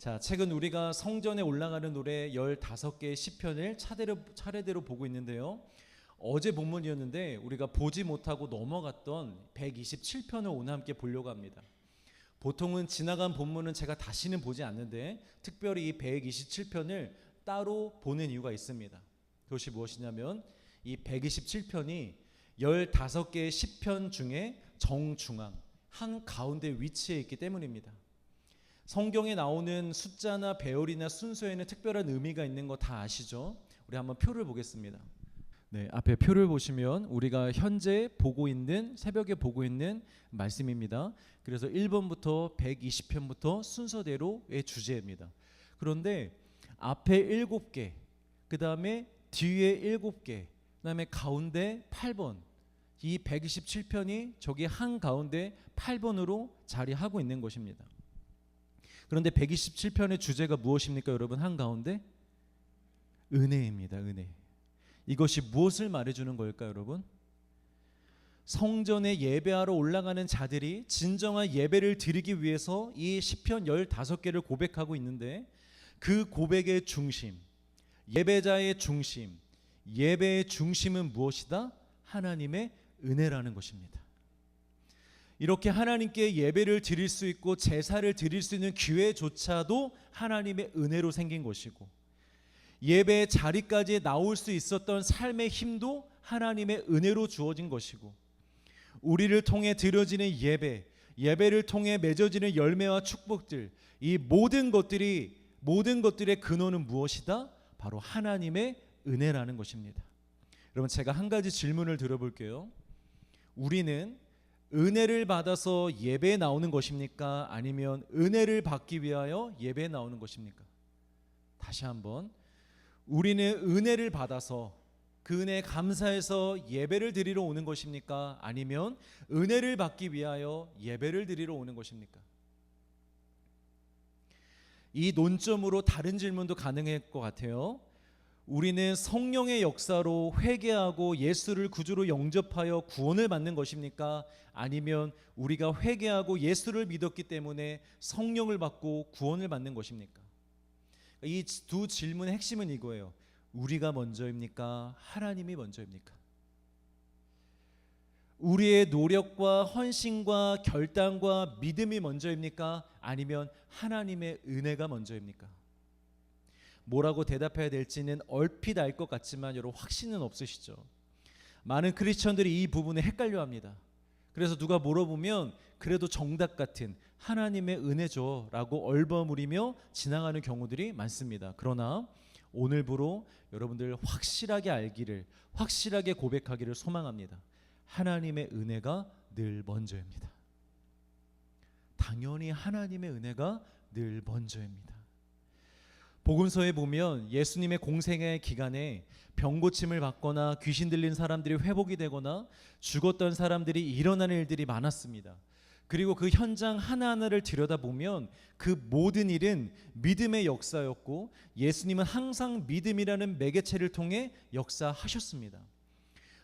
자, 최근 우리가 성전에 올라가는 노래 15개의 시편을 차례대로 보고 있는데요. 어제 본문이었는데 우리가 보지 못하고 넘어갔던 127편을 오늘 함께 보려고 합니다. 보통은 지나간 본문은 제가 다시는 보지 않는데 특별히 이 127편을 따로 보는 이유가 있습니다. 그것이 무엇이냐면 이 127편이 15개의 시편 중에 정중앙 한가운데 위치해 있기 때문입니다. 성경에 나오는 숫자나 배열이나 순서에는 특별한 의미가 있는 거 다 아시죠? 우리 한번 표를 보겠습니다. 네, 앞에 표를 보시면 우리가 현재 보고 있는 새벽에 보고 있는 말씀입니다. 그래서 1번부터 120편부터 순서대로의 주제입니다. 그런데 앞에 7개, 그 다음에 뒤에 7개, 그 다음에 가운데 8번, 이 127편이 저기 한가운데 8번으로 자리하고 있는 것입니다. 그런데 127편의 주제가 무엇입니까, 여러분? 한가운데 은혜입니다. 은혜. 이것이 무엇을 말해주는 걸까요, 여러분? 성전에 예배하러 올라가는 자들이 진정한 예배를 드리기 위해서 이 시편 15개를 고백하고 있는데 그 고백의 중심, 예배자의 중심, 예배의 중심은 무엇이다? 하나님의 은혜라는 것입니다. 이렇게 하나님께 예배를 드릴 수 있고 제사를 드릴 수 있는 기회조차도 하나님의 은혜로 생긴 것이고, 예배의 자리까지 나올 수 있었던 삶의 힘도 하나님의 은혜로 주어진 것이고, 우리를 통해 드려지는 예배를 통해 맺어지는 열매와 축복들, 이 모든 것들의 근원은 무엇이다? 바로 하나님의 은혜라는 것입니다. 여러분, 제가 한 가지 질문을 드려볼게요. 우리는 은혜를 받아서 예배에 나오는 것입니까? 아니면 은혜를 받기 위하여 예배에 나오는 것입니까? 다시 한번, 우리는 은혜를 받아서 그 은혜에 감사해서 예배를 드리러 오는 것입니까? 아니면 은혜를 받기 위하여 예배를 드리러 오는 것입니까? 이 논점으로 다른 질문도 가능할 것 같아요. 우리는 성령의 역사로 회개하고 예수를 구주로 영접하여 구원을 받는 것입니까? 아니면 우리가 회개하고 예수를 믿었기 때문에 성령을 받고 구원을 받는 것입니까? 이 두 질문의 핵심은 이거예요. 우리가 먼저입니까? 하나님이 먼저입니까? 우리의 노력과 헌신과 결단과 믿음이 먼저입니까? 아니면 하나님의 은혜가 먼저입니까? 뭐라고 대답해야 될지는 얼핏 알 것 같지만 여러분, 확신은 없으시죠? 많은 크리스천들이 이 부분에 헷갈려합니다. 그래서 누가 물어보면 그래도 정답 같은 하나님의 은혜죠 라고 얼버무리며 지나가는 경우들이 많습니다. 그러나 오늘부로 여러분들 확실하게 알기를, 확실하게 고백하기를 소망합니다. 하나님의 은혜가 늘 먼저입니다. 당연히 하나님의 은혜가 늘 먼저입니다. 복음서에 보면 예수님의 공생의 기간에 병고침을 받거나 귀신 들린 사람들이 회복이 되거나 죽었던 사람들이 일어나는 일들이 많았습니다. 그리고 그 현장 하나하나를 들여다보면 그 모든 일은 믿음의 역사였고, 예수님은 항상 믿음이라는 매개체를 통해 역사하셨습니다.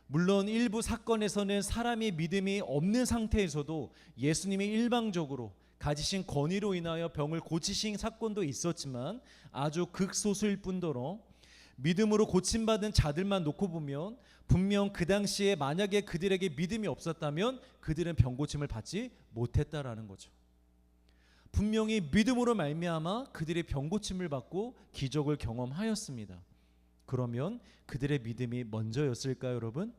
물론 일부 사건에서는 사람이 믿음이 없는 상태에서도 예수님이 일방적으로 가지신 권위로 인하여 병을 고치신 사건도 있었지만 아주 극소수일 뿐더러 믿음으로 고침받은 자들만 놓고 보면 분명 그 당시에 만약에 그들에게 믿음이 없었다면 그들은 병 고침을 받지 못했다라는 거죠. 분명히 믿음으로 말미암아 그들이 병 고침을 받고 기적을 경험하였습니다. 그러면 그들의 믿음이 먼저였을까요, 여러분?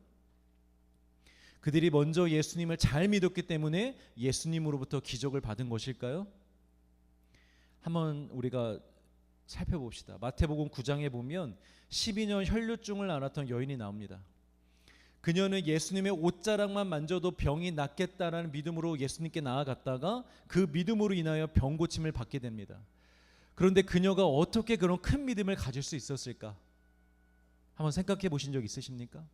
그들이 먼저 예수님을 잘 믿었기 때문에 예수님으로부터 기적을 받은 것일까요? 한번 우리가 살펴봅시다. 마태복음 9장에 보면 12년 혈루증을 앓았던 여인이 나옵니다. 그녀는 예수님의 옷자락만 만져도 병이 낫겠다라는 믿음으로 예수님께 나아갔다가 그 믿음으로 인하여 병 고침을 받게 됩니다. 그런데 그녀가 어떻게 그런 큰 믿음을 가질 수 있었을까? 한번 생각해 보신 적 있으십니까?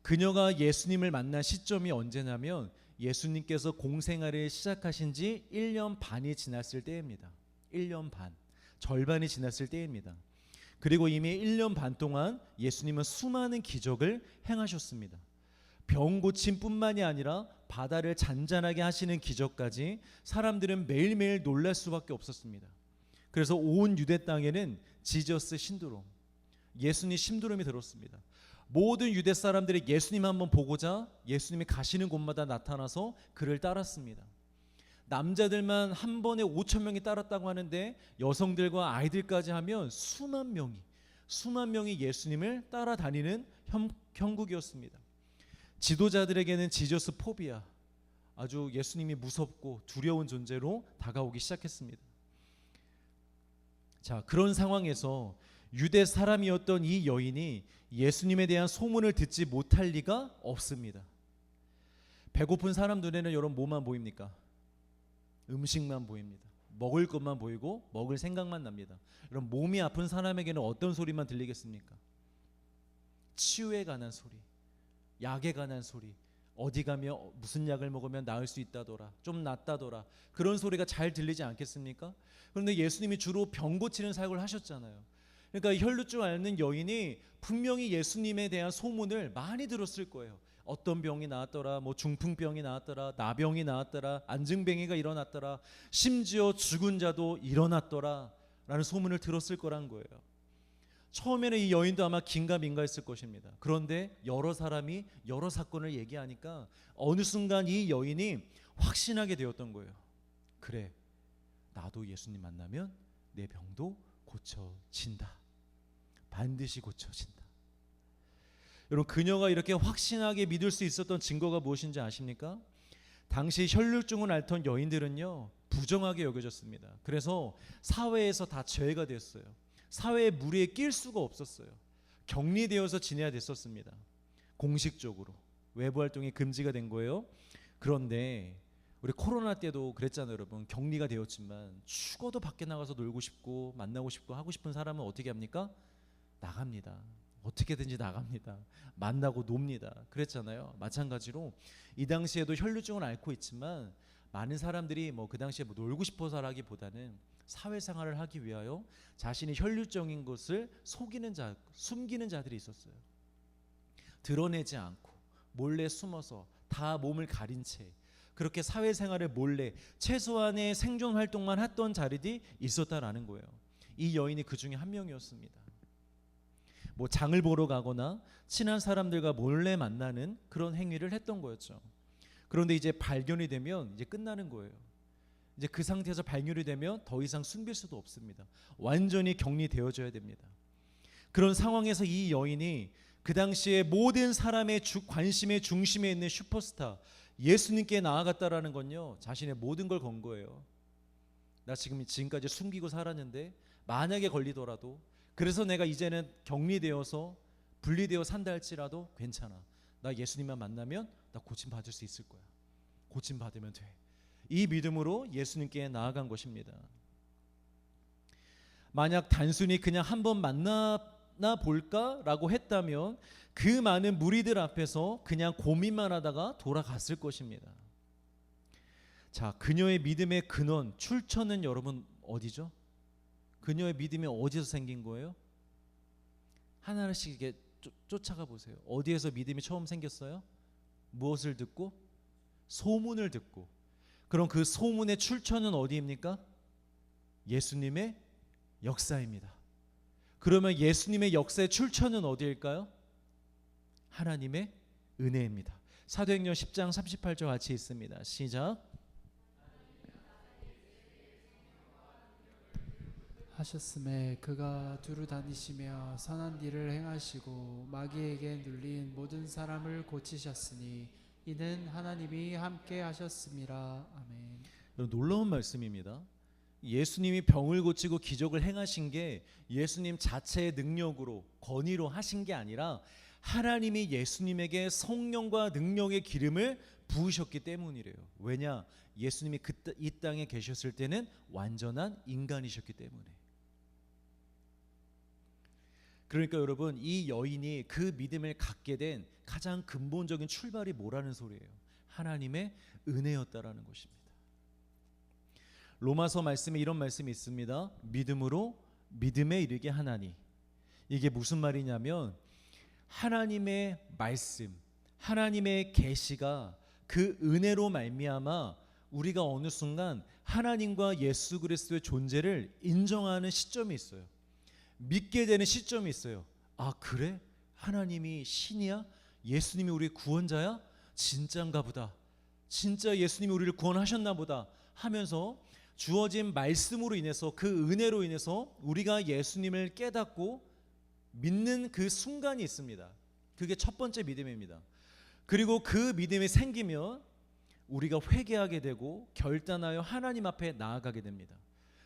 그녀가 예수님을 만난 시점이 언제냐면 예수님께서 공생활을 시작하신 지 1년 반이 지났을 때입니다. 1년 반, 절반이 지났을 때입니다. 그리고 이미 1년 반 동안 예수님은 수많은 기적을 행하셨습니다. 병 고침뿐만이 아니라 바다를 잔잔하게 하시는 기적까지 사람들은 매일매일 놀랄 수밖에 없었습니다. 그래서 온 유대 땅에는 지저스 신두름, 예수님 심두름이 들었습니다. 모든 유대 사람들이 예수님 한번 보고자 예수님이 가시는 곳마다 나타나서 그를 따랐습니다. 남자들만 한 번에 5천 명이 따랐다고 하는데 여성들과 아이들까지 하면 수만 명이 예수님을 따라다니는 형국이었습니다. 지도자들에게는 지저스 포비아, 아주 예수님이 무섭고 두려운 존재로 다가오기 시작했습니다. 자, 그런 상황에서 유대 사람이었던 이 여인이 예수님에 대한 소문을 듣지 못할 리가 없습니다. 배고픈 사람 눈에는 여러분 뭐만 보입니까? 음식만 보입니다. 먹을 것만 보이고 먹을 생각만 납니다. 여러분, 몸이 아픈 사람에게는 어떤 소리만 들리겠습니까? 치유에 관한 소리, 약에 관한 소리, 어디 가면 무슨 약을 먹으면 나을 수 있다더라, 좀 낫다더라, 그런 소리가 잘 들리지 않겠습니까? 그런데 예수님이 주로 병 고치는 사역을 하셨잖아요. 그러니까 혈루증 앓는 여인이 분명히 예수님에 대한 소문을 많이 들었을 거예요. 어떤 병이 나았더라, 뭐 중풍병이 나았더라, 나병이 나았더라, 안증뱅이가 일어났더라, 심지어 죽은 자도 일어났더라 라는 소문을 들었을 거란 거예요. 처음에는 이 여인도 아마 긴가민가했을 것입니다. 그런데 여러 사람이 여러 사건을 얘기하니까 어느 순간 이 여인이 확신하게 되었던 거예요. 그래, 나도 예수님 만나면 내 병도 고쳐진다. 반드시 고쳐진다. 여러분, 그녀가 이렇게 확신하게 믿을 수 있었던 증거가 무엇인지 아십니까? 당시 혈루증을 앓던 여인들은요, 부정하게 여겨졌습니다. 그래서 사회에서 다 제외가 됐어요. 사회의 무리에 낄 수가 없었어요. 격리되어서 지내야 됐었습니다. 공식적으로 외부 활동이 금지가 된 거예요. 그런데 우리 코로나 때도 그랬잖아요, 여러분. 격리가 되었지만 죽어도 밖에 나가서 놀고 싶고 만나고 싶고 하고 싶은 사람은 어떻게 합니까? 나갑니다. 어떻게든지 나갑니다. 만나고 놉니다. 그랬잖아요. 마찬가지로 이 당시에도 혈루증을 앓고 있지만 많은 사람들이 뭐 그 당시에 뭐 놀고 싶어서라기보다는 사회생활을 하기 위하여 자신이 혈루증인 것을 숨기는 자들이 있었어요. 드러내지 않고 몰래 숨어서 다 몸을 가린 채 그렇게 사회생활을 몰래 최소한의 생존 활동만 했던 자리들이 있었다라는 거예요. 이 여인이 그 중에 한 명이었습니다. 뭐 장을 보러 가거나 친한 사람들과 몰래 만나는 그런 행위를 했던 거였죠. 그런데 이제 발견이 되면 이제 끝나는 거예요. 이제 그 상태에서 발견이 되면 더 이상 숨길 수도 없습니다. 완전히 격리되어져야 됩니다. 그런 상황에서 이 여인이 그 당시에 모든 사람의 관심의 중심에 있는 슈퍼스타 예수님께 나아갔다라는 건요, 자신의 모든 걸 건 거예요. 나 지금까지 숨기고 살았는데 만약에 걸리더라도, 그래서 내가 이제는 격리되어서 분리되어 산다 할지라도 괜찮아. 나 예수님만 만나면 나 고침받을 수 있을 거야. 고침받으면 돼. 이 믿음으로 예수님께 나아간 것입니다. 만약 단순히 그냥 한번 만나 볼까라고 했다면 그 많은 무리들 앞에서 그냥 고민만 하다가 돌아갔을 것입니다. 자, 그녀의 믿음의 근원, 출처는 여러분 어디죠? 그녀의 믿음이 어디서 생긴 거예요? 하나씩 이렇게 쫓아가 보세요. 어디에서 믿음이 처음 생겼어요? 무엇을 듣고? 소문을 듣고. 그럼 그 소문의 출처는 어디입니까? 예수님의 역사입니다. 그러면 예수님의 역사의 출처는 어디일까요? 하나님의 은혜입니다. 사도행전 10장 38절 같이 있습니다. 시작. 하셨음에 그가 두루 다니시며 선한 일을 행하시고 마귀에게 눌린 모든 사람을 고치셨으니 이는 하나님이 함께 하셨음이라. 아멘. 놀라운 말씀입니다. 예수님이 병을 고치고 기적을 행하신 게 예수님 자체의 능력으로 권위로 하신 게 아니라 하나님이 예수님에게 성령과 능력의 기름을 부으셨기 때문이래요. 왜냐? 예수님이 이 땅에 계셨을 때는 완전한 인간이셨기 때문에. 그러니까 여러분, 이 여인이 그 믿음을 갖게 된 가장 근본적인 출발이 뭐라는 소리예요? 하나님의 은혜였다라는 것입니다. 로마서 말씀에 이런 말씀이 있습니다. 믿음으로 믿음에 이르게 하나니. 이게 무슨 말이냐면 하나님의 말씀, 하나님의 계시가 그 은혜로 말미암아 우리가 어느 순간 하나님과 예수 그리스도의 존재를 인정하는 시점이 있어요. 믿게 되는 시점이 있어요. 아, 그래? 하나님이 신이야? 예수님이 우리의 구원자야? 진짜인가 보다. 진짜 예수님이 우리를 구원하셨나 보다 하면서 주어진 말씀으로 인해서, 그 은혜로 인해서 우리가 예수님을 깨닫고 믿는 그 순간이 있습니다. 그게 첫 번째 믿음입니다. 그리고 그 믿음이 생기면 우리가 회개하게 되고 결단하여 하나님 앞에 나아가게 됩니다.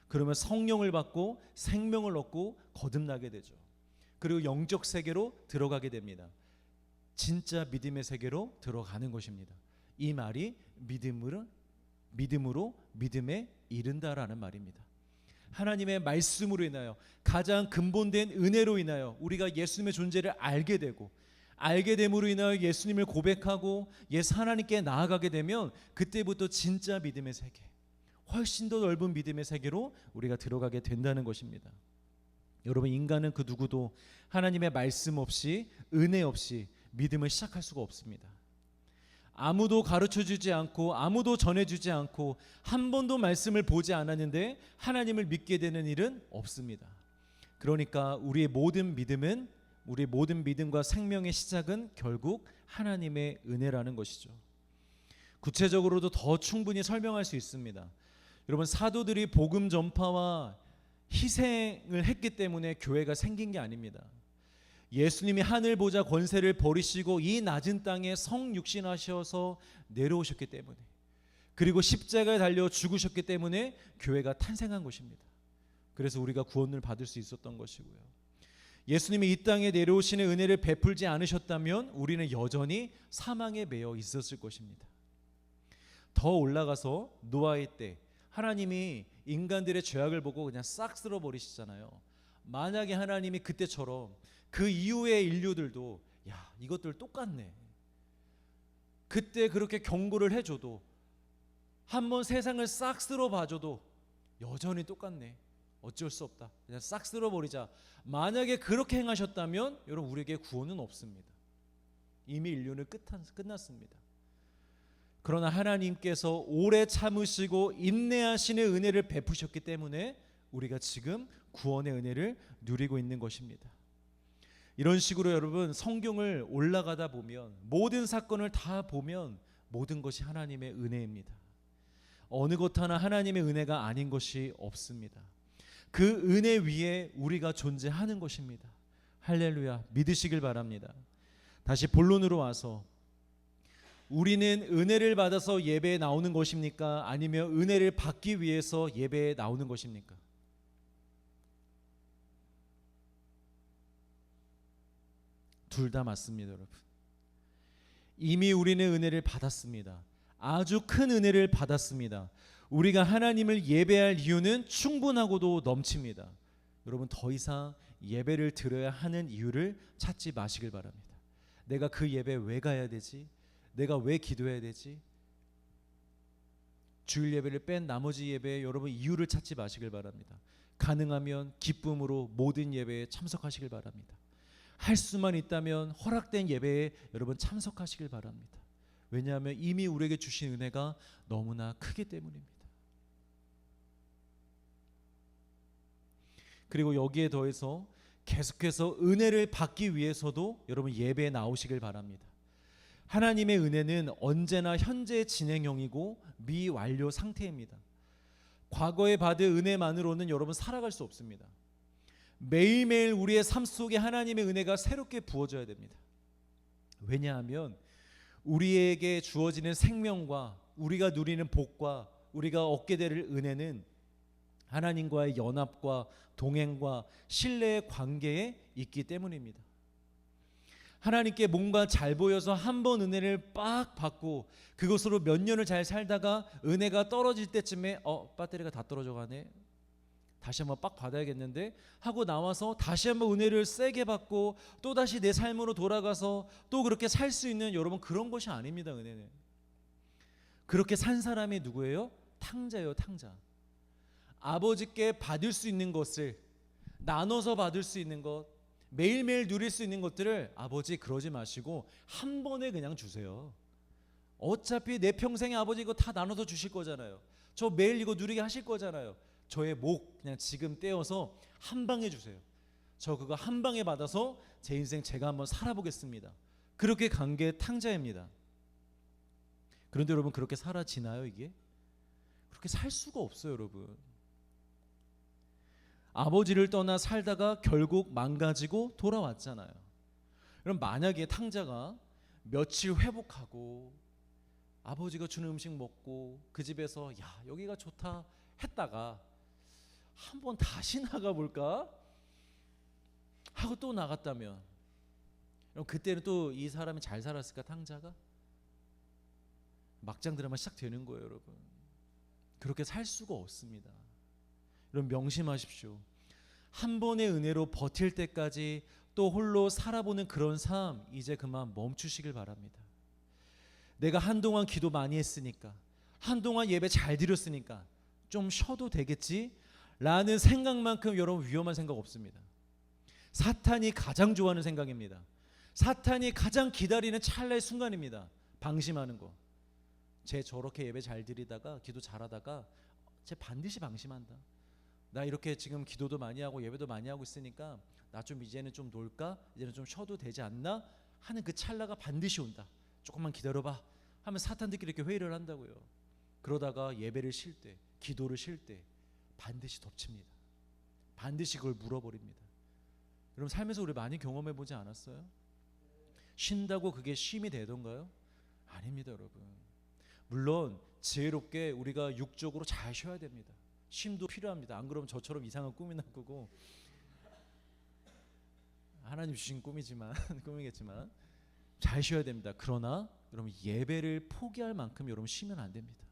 그러면 성령을 받고 생명을 얻고 거듭나게 되죠. 그리고 영적 세계로 들어가게 됩니다. 진짜 믿음의 세계로 들어가는 것입니다. 이 말이 믿음으로 믿음에 이른다라는 말입니다. 하나님의 말씀으로 인하여, 가장 근본된 은혜로 인하여 우리가 예수님의 존재를 알게 되고, 알게 됨으로 인하여 예수님을 고백하고 예수 하나님께 나아가게 되면 그때부터 진짜 믿음의 세계, 훨씬 더 넓은 믿음의 세계로 우리가 들어가게 된다는 것입니다. 여러분, 인간은 그 누구도 하나님의 말씀 없이, 은혜 없이 믿음을 시작할 수가 없습니다. 아무도 가르쳐주지 않고 아무도 전해주지 않고 한 번도 말씀을 보지 않았는데 하나님을 믿게 되는 일은 없습니다. 그러니까 우리의 모든 믿음과 생명의 시작은 결국 하나님의 은혜라는 것이죠. 구체적으로도 더 충분히 설명할 수 있습니다. 여러분, 사도들이 복음 전파와 희생을 했기 때문에 교회가 생긴 게 아닙니다. 예수님이 하늘 보좌 권세를 버리시고 이 낮은 땅에 성육신하셔서 내려오셨기 때문에, 그리고 십자가에 달려 죽으셨기 때문에 교회가 탄생한 것입니다. 그래서 우리가 구원을 받을 수 있었던 것이고요. 예수님이 이 땅에 내려오시는 은혜를 베풀지 않으셨다면 우리는 여전히 사망에 매여 있었을 것입니다. 더 올라가서 노아의 때 하나님이 인간들의 죄악을 보고 그냥 싹 쓸어버리시잖아요. 만약에 하나님이 그때처럼 그 이후의 인류들도 야, 이것들 똑같네, 그때 그렇게 경고를 해줘도, 한번 세상을 싹 쓸어봐줘도 여전히 똑같네, 어쩔 수 없다, 그냥 싹 쓸어버리자, 만약에 그렇게 행하셨다면 여러분, 우리에게 구원은 없습니다. 이미 인류는 끝났습니다. 그러나 하나님께서 오래 참으시고 인내하시는 은혜를 베푸셨기 때문에 우리가 지금 구원의 은혜를 누리고 있는 것입니다. 이런 식으로 여러분, 성경을 올라가다 보면, 모든 사건을 다 보면 모든 것이 하나님의 은혜입니다. 어느 것 하나 하나님의 은혜가 아닌 것이 없습니다. 그 은혜 위에 우리가 존재하는 것입니다. 할렐루야, 믿으시길 바랍니다. 다시 본론으로 와서, 우리는 은혜를 받아서 예배에 나오는 것입니까? 아니면 은혜를 받기 위해서 예배에 나오는 것입니까? 둘 다 맞습니다, 여러분. 이미 우리는 은혜를 받았습니다. 아주 큰 은혜를 받았습니다. 우리가 하나님을 예배할 이유는 충분하고도 넘칩니다. 여러분, 더 이상 예배를 드려야 하는 이유를 찾지 마시길 바랍니다. 내가 그 예배 왜 가야 되지? 내가 왜 기도해야 되지? 주일 예배를 뺀 나머지 예배에 여러분 이유를 찾지 마시길 바랍니다. 가능하면 기쁨으로 모든 예배에 참석하시길 바랍니다. 할 수만 있다면 허락된 예배에 여러분 참석하시길 바랍니다. 왜냐하면 이미 우리에게 주신 은혜가 너무나 크기 때문입니다. 그리고 여기에 더해서 계속해서 은혜를 받기 위해서도 여러분 예배에 나오시길 바랍니다. 하나님의 은혜는 언제나 현재 진행형이고 미완료 상태입니다. 과거에 받은 은혜만으로는 여러분 살아갈 수 없습니다. 매일매일 우리의 삶 속에 하나님의 은혜가 새롭게 부어져야 됩니다. 왜냐하면 우리에게 주어지는 생명과 우리가 누리는 복과 우리가 얻게 될 은혜는 하나님과의 연합과 동행과 신뢰의 관계에 있기 때문입니다. 하나님께 뭔가 잘 보여서 한 번 은혜를 빡 받고 그것으로 몇 년을 잘 살다가 은혜가 떨어질 때쯤에 배터리가 다 떨어져 가네, 다시 한번 빡 받아야겠는데 하고 나와서 다시 한번 은혜를 세게 받고 또다시 내 삶으로 돌아가서 또 그렇게 살 수 있는, 여러분, 그런 것이 아닙니다. 은혜는 그렇게 산 사람이 누구예요? 탕자예요. 탕자. 아버지께 받을 수 있는 것을, 나눠서 받을 수 있는 것, 매일매일 누릴 수 있는 것들을 아버지 그러지 마시고 한 번에 그냥 주세요. 어차피 내 평생에 아버지 이거 다 나눠서 주실 거잖아요. 저 매일 이거 누리게 하실 거잖아요. 저의 목 그냥 지금 떼어서 한 방에 주세요. 저 그거 한 방에 받아서 제 인생 제가 한번 살아보겠습니다. 그렇게 간 게 탕자입니다. 그런데 여러분, 그렇게 살아지나요? 이게 그렇게 살 수가 없어요, 여러분. 아버지를 떠나 살다가 결국 망가지고 돌아왔잖아요. 그럼 만약에 탕자가 며칠 회복하고 아버지가 주는 음식 먹고 그 집에서 야, 여기가 좋다 했다가 한번 다시 나가볼까 하고 또 나갔다면, 그럼 그때는 또 이 사람이 잘 살았을까? 탕자가? 막장 드라마 시작되는 거예요, 여러분. 그렇게 살 수가 없습니다. 여러분, 명심하십시오. 한 번의 은혜로 버틸 때까지 또 홀로 살아보는 그런 삶, 이제 그만 멈추시길 바랍니다. 내가 한동안 기도 많이 했으니까, 한동안 예배 잘 드렸으니까 좀 쉬어도 되겠지 라는 생각만큼 여러분 위험한 생각 없습니다. 사탄이 가장 좋아하는 생각입니다. 사탄이 가장 기다리는 찰나의 순간입니다. 방심하는 거. 쟤 저렇게 예배 잘 드리다가 기도 잘하다가 쟤 반드시 방심한다. 나 이렇게 지금 기도도 많이 하고 예배도 많이 하고 있으니까 나 좀 이제는 좀 놀까? 이제는 좀 쉬어도 되지 않나? 하는 그 찰나가 반드시 온다. 조금만 기다려봐 하면 사탄들끼리 이렇게 회의를 한다고요. 그러다가 예배를 쉴 때, 기도를 쉴 때 반드시 덮칩니다. 반드시 그걸 물어버립니다. 여러분, 삶에서 우리 많이 경험해보지 않았어요? 쉰다고 그게 쉼이 되던가요? 아닙니다, 여러분. 물론 지혜롭게 우리가 육적으로 잘 쉬어야 됩니다. 쉼도 필요합니다. 안 그러면 저처럼 이상한 꿈이나 꾸고, 하나님 주신 꿈이지만 꿈이겠지만 잘 쉬어야 됩니다. 그러나 여러분, 예배를 포기할 만큼 여러분 쉬면 안 됩니다.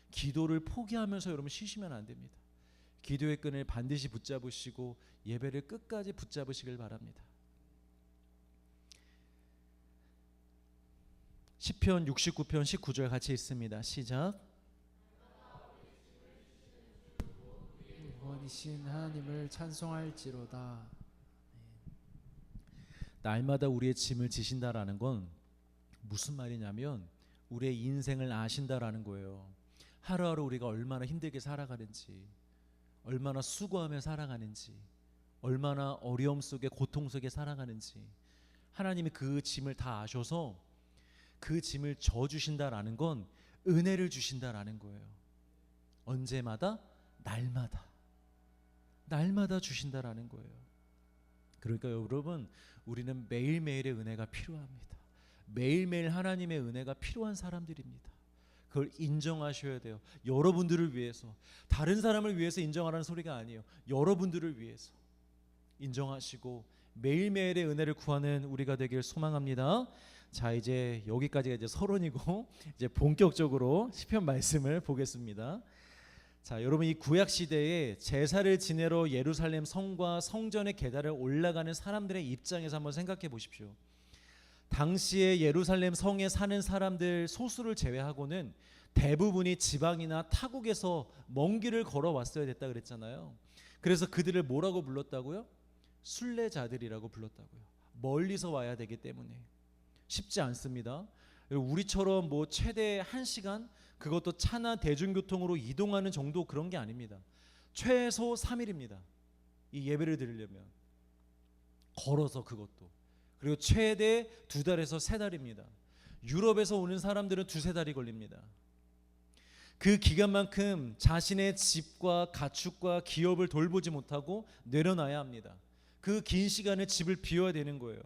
기도를 포기하면서 여러분 쉬시면 안 됩니다. 기도의 끈을 반드시 붙잡으시고 예배를 끝까지 붙잡으시길 바랍니다. 시편 69편 19절 같이 읽습니다. 시작. 원이신 하나님을 찬송할지로다. 날마다 우리의 짐을 지신다라는 건 무슨 말이냐면 우리의 인생을 아신다라는 거예요. 하루하루 우리가 얼마나 힘들게 살아가는지, 얼마나 수고하며 살아가는지, 얼마나 어려움 속에 고통 속에 살아가는지 하나님이 그 짐을 다 아셔서 그 짐을 져주신다라는 건 은혜를 주신다라는 거예요. 언제마다? 날마다 주신다라는 거예요. 그러니까 여러분, 우리는 매일매일의 은혜가 필요합니다. 매일매일 하나님의 은혜가 필요한 사람들입니다. 그걸 인정하셔야 돼요. 여러분들을 위해서, 다른 사람을 위해서 인정하라는 소리가 아니에요. 여러분들을 위해서 인정하시고 매일매일의 은혜를 구하는 우리가 되길 소망합니다. 자, 이제 여기까지가 이제 서론이고 이제 본격적으로 시편 말씀을 보겠습니다. 자, 여러분, 이 구약 시대에 제사를 지내러 예루살렘 성과 성전의 계단을 올라가는 사람들의 입장에서 한번 생각해 보십시오. 당시에 예루살렘 성에 사는 사람들 소수를 제외하고는 대부분이 지방이나 타국에서 먼 길을 걸어왔어야 됐다 그랬잖아요. 그래서 그들을 뭐라고 불렀다고요? 순례자들이라고 불렀다고요. 멀리서 와야 되기 때문에 쉽지 않습니다. 우리처럼 뭐 최대 1시간, 그것도 차나 대중교통으로 이동하는 정도 그런 게 아닙니다. 최소 3일입니다. 이 예배를 드리려면 걸어서, 그것도. 그리고 최대 2달에서 3달입니다. 유럽에서 오는 사람들은 2-3달이 걸립니다. 그 기간만큼 자신의 집과 가축과 기업을 돌보지 못하고 내려놔야 합니다. 그 긴 시간을 집을 비워야 되는 거예요.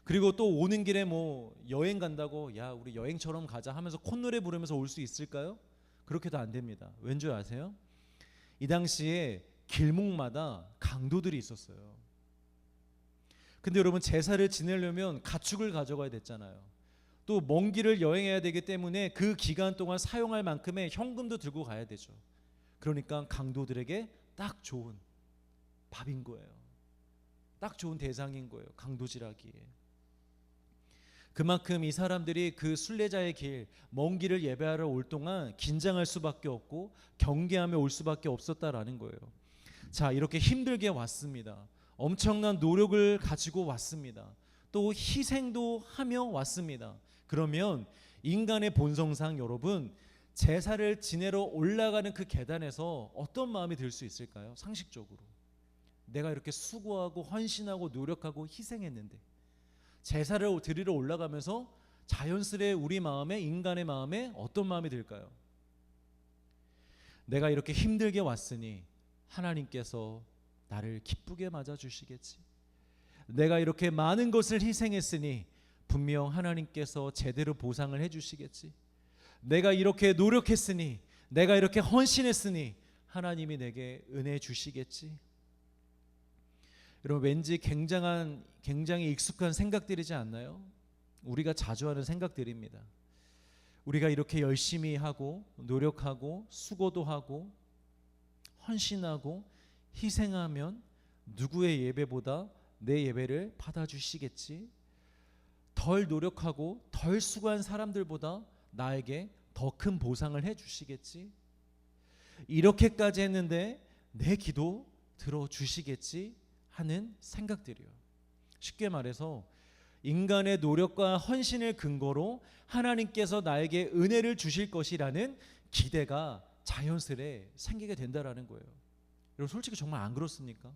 그리고 또 오는 길에 뭐 여행 간다고 야 우리 여행처럼 가자 하면서 콧노래 부르면서 올 수 있을까요? 그렇게도 안 됩니다. 왠 줄 아세요? 이 당시에 길목마다 강도들이 있었어요. 근데 여러분, 제사를 지내려면 가축을 가져가야 됐잖아요. 또 먼 길을 여행해야 되기 때문에 그 기간 동안 사용할 만큼의 현금도 들고 가야 되죠. 그러니까 강도들에게 딱 좋은 밥인 거예요. 딱 좋은 대상인 거예요. 강도질하기에. 그만큼 이 사람들이 그 순례자의 길, 먼 길을 예배하러 올 동안 긴장할 수밖에 없고 경계하며 올 수밖에 없었다라는 거예요. 자, 이렇게 힘들게 왔습니다. 엄청난 노력을 가지고 왔습니다. 또 희생도 하며 왔습니다. 그러면 인간의 본성상 여러분 제사를 지내러 올라가는 그 계단에서 어떤 마음이 들 수 있을까요? 상식적으로 내가 이렇게 수고하고 헌신하고 노력하고 희생했는데 제사를 드리러 올라가면서 자연스레 우리 마음에 인간의 마음에 어떤 마음이 들까요? 내가 이렇게 힘들게 왔으니 하나님께서 나를 기쁘게 맞아주시겠지. 내가 이렇게 많은 것을 희생했으니 분명 하나님께서 제대로 보상을 해주시겠지. 내가 이렇게 노력했으니 내가 이렇게 헌신했으니 하나님이 내게 은혜 주시겠지. 여러분 왠지 굉장히 익숙한 생각들이지 않나요? 우리가 자주 하는 생각들입니다. 우리가 이렇게 열심히 하고 노력하고 수고도 하고 헌신하고 희생하면 누구의 예배보다 내 예배를 받아주시겠지. 덜 노력하고 덜 수고한 사람들보다 나에게 더 큰 보상을 해주시겠지. 이렇게까지 했는데 내 기도 들어주시겠지 하는 생각들이요. 쉽게 말해서 인간의 노력과 헌신을 근거로 하나님께서 나에게 은혜를 주실 것이라는 기대가 자연스레 생기게 된다라는 거예요. 여러분 솔직히 정말 안 그렇습니까?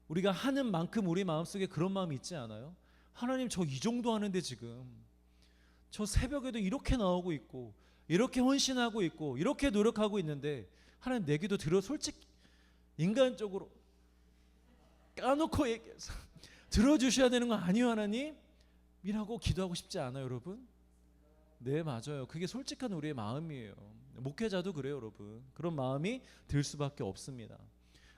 우리가 하는 만큼 우리 마음속에 그런 마음이 있지 않아요? 하나님 저 이 정도 하는데 지금 저 새벽에도 이렇게 나오고 있고 이렇게 헌신하고 있고 이렇게 노력하고 있는데 하나님 내 기도 솔직히 인간적으로 까놓고 얘기해서 들어주셔야 되는 거 아니에요 하나님? 이라고 기도하고 싶지 않아요 여러분? 네 맞아요. 그게 솔직한 우리의 마음이에요. 목회자도 그래요 여러분. 그런 마음이 들 수밖에 없습니다.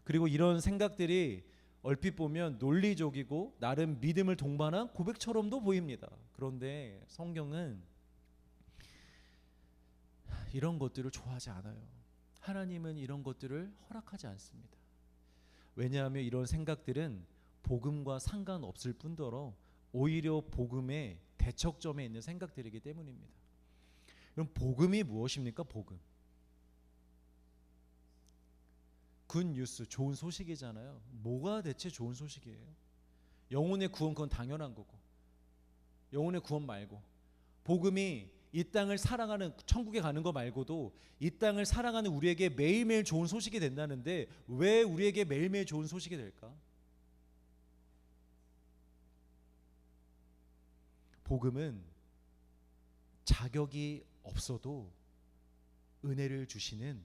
그리고 이런 생각들이 얼핏 보면 논리적이고 나름 믿음을 동반한 고백처럼도 보입니다. 그런데 성경은 이런 것들을 좋아하지 않아요. 하나님은 이런 것들을 허락하지 않습니다. 왜냐하면 이런 생각들은 복음과 상관없을 뿐더러 오히려 복음의 대척점에 있는 생각들이기 때문입니다. 그럼 복음이 무엇입니까? 복음. 굿뉴스, 좋은 소식이잖아요. 뭐가 대체 좋은 소식이에요? 영혼의 구원 그건 당연한 거고 영혼의 구원 말고 복음이 이 땅을 사랑하는 천국에 가는 거 말고도 이 땅을 사랑하는 우리에게 매일매일 좋은 소식이 된다는데 왜 우리에게 매일매일 좋은 소식이 될까? 복음은 자격이 없어도 은혜를 주시는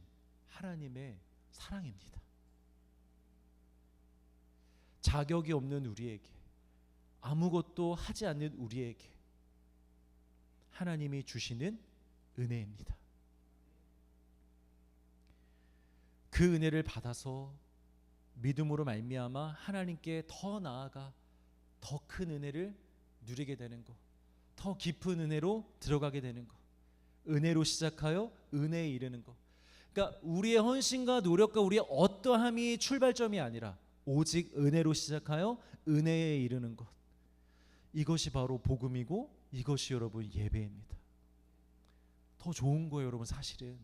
하나님의 사랑입니다. 자격이 없는 우리에게 아무것도 하지 않는 우리에게 하나님이 주시는 은혜입니다. 그 은혜를 받아서 믿음으로 말미암아 하나님께 더 나아가 더 큰 은혜를 누리게 되는 것, 더 깊은 은혜로 들어가게 되는 것, 은혜로 시작하여 은혜에 이르는 것. 그러니까 우리의 헌신과 노력과 우리의 어떠함이 출발점이 아니라 오직 은혜로 시작하여 은혜에 이르는 것. 이것이 바로 복음이고 이것이 여러분 예배입니다. 더 좋은 거예요 여러분. 사실은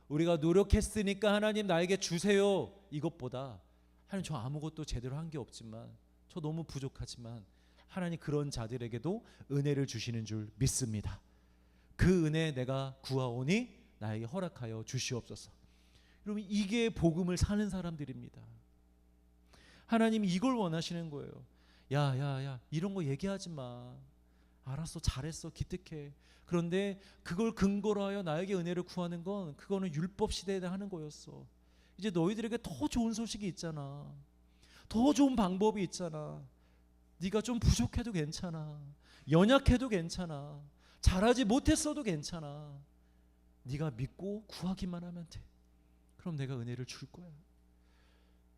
우리가 노력했으니까 하나님 나에게 주세요 이것보다 하나님 저 아무것도 제대로 한 게 없지만 저 너무 부족하지만 하나님 그런 자들에게도 은혜를 주시는 줄 믿습니다. 그 은혜 내가 구하오니 나에게 허락하여 주시옵소서. 여러분 이게 복음을 사는 사람들입니다. 하나님이 이걸 원하시는 거예요. 야 이런 거 얘기하지 마. 알았어 잘했어 기특해. 그런데 그걸 근거로 하여 나에게 은혜를 구하는 건 그거는 율법 시대에 하는 거였어. 이제 너희들에게 더 좋은 소식이 있잖아. 더 좋은 방법이 있잖아. 네가 좀 부족해도 괜찮아. 연약해도 괜찮아. 잘하지 못했어도 괜찮아. 네가 믿고 구하기만 하면 돼. 그럼 내가 은혜를 줄 거야.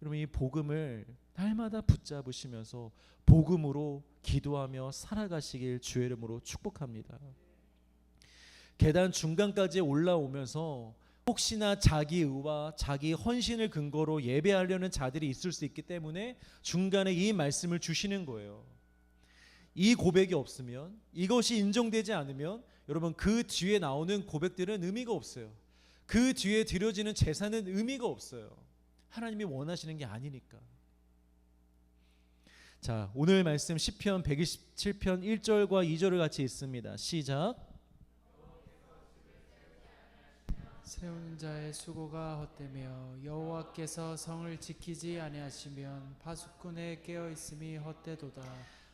여러분 이 복음을 날마다 붙잡으시면서 복음으로 기도하며 살아가시길 주의 이름으로 축복합니다. 계단 중간까지 올라오면서 혹시나 자기 의와 자기 헌신을 근거로 예배하려는 자들이 있을 수 있기 때문에 중간에 이 말씀을 주시는 거예요. 이 고백이 없으면 이것이 인정되지 않으면 여러분 그 뒤에 나오는 고백들은 의미가 없어요. 그 뒤에 드려지는 제사는 의미가 없어요. 하나님이 원하시는 게 아니니까. 자, 오늘 말씀 시편 127편 1절과 2절을 같이 읽습니다. 시작. 세우는 자의 수고가 헛되며 여호와께서 성을 지키지 아니하시면 파수꾼의 깨어 있음이 헛되도다.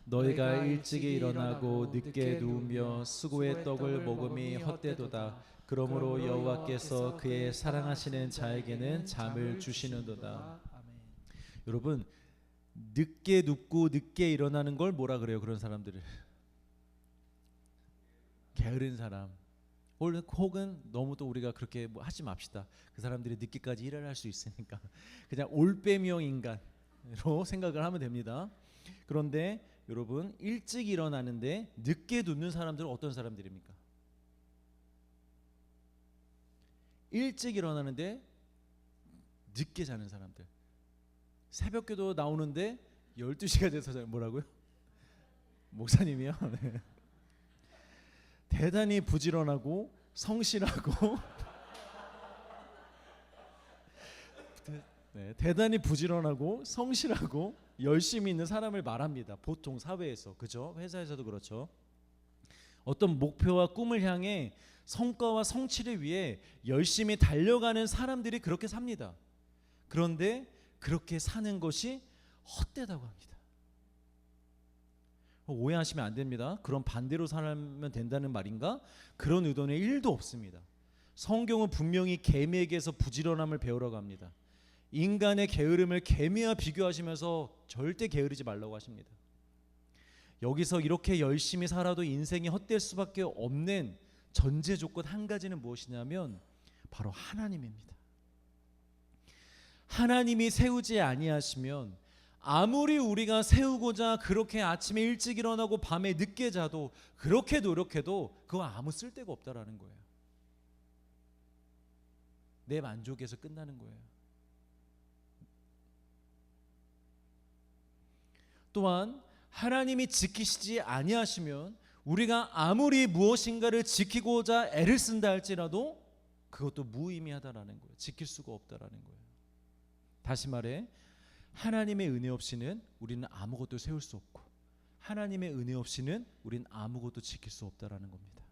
너희가 일찍이 일어나고 늦게 누우며 수고의 떡을 먹음이 헛되도다. 그러므로 여호와께서 그의 사랑하시는 자에게는 잠을 주시는도다. 아멘. 여러분, 늦게 눕고 늦게 일어나는 걸 뭐라 그래요? 그런 사람들을 게으른 사람. 혹은 너무 또 우리가 그렇게 뭐 하지 맙시다. 그 사람들이 늦게까지 일을 할 수 있으니까 그냥 올빼미형 인간으로 생각을 하면 됩니다. 그런데 여러분, 일찍 일어나는데 늦게 눕는 사람들은 어떤 사람들입니까? 일찍 일어나는데 늦게 자는 사람들. 새벽기도 나오는데 12시가 돼서 뭐라고요? 목사님이요? 네. 대단히 부지런하고 성실하고 네, 대단히 부지런하고 성실하고 열심히 있는 사람을 말합니다. 보통 사회에서, 그죠? 회사에서도 그렇죠. 어떤 목표와 꿈을 향해 성과와 성취를 위해 열심히 달려가는 사람들이 그렇게 삽니다. 그런데 그렇게 사는 것이 헛되다고 합니다. 오해하시면 안 됩니다. 그런 반대로 살면 된다는 말인가? 그런 의도는 1도 없습니다. 성경은 분명히 개미에게서 부지런함을 배우라고 합니다. 인간의 게으름을 개미와 비교하시면서 절대 게으르지 말라고 하십니다. 여기서 이렇게 열심히 살아도 인생이 헛될 수밖에 없는 전제 조건 한 가지는 무엇이냐면 바로 하나님입니다. 하나님이 세우지 아니하시면 아무리 우리가 세우고자 그렇게 아침에 일찍 일어나고 밤에 늦게 자도 그렇게 노력해도 그거 아무 쓸데가 없다라는 거예요. 내 만족에서 끝나는 거예요. 또한 하나님이 지키시지 아니하시면 우리가 아무리 무엇인가를 지키고자 애를 쓴다 할지라도 그것도 무의미하다라는 거예요. 지킬 수가 없다라는 거예요. 다시 말해, 하나님의 은혜 없이는 우리는 아무것도 세울 수 없고 하나님의 은혜 없이는 우리는 아무것도 지킬 수 없다라는 겁니다.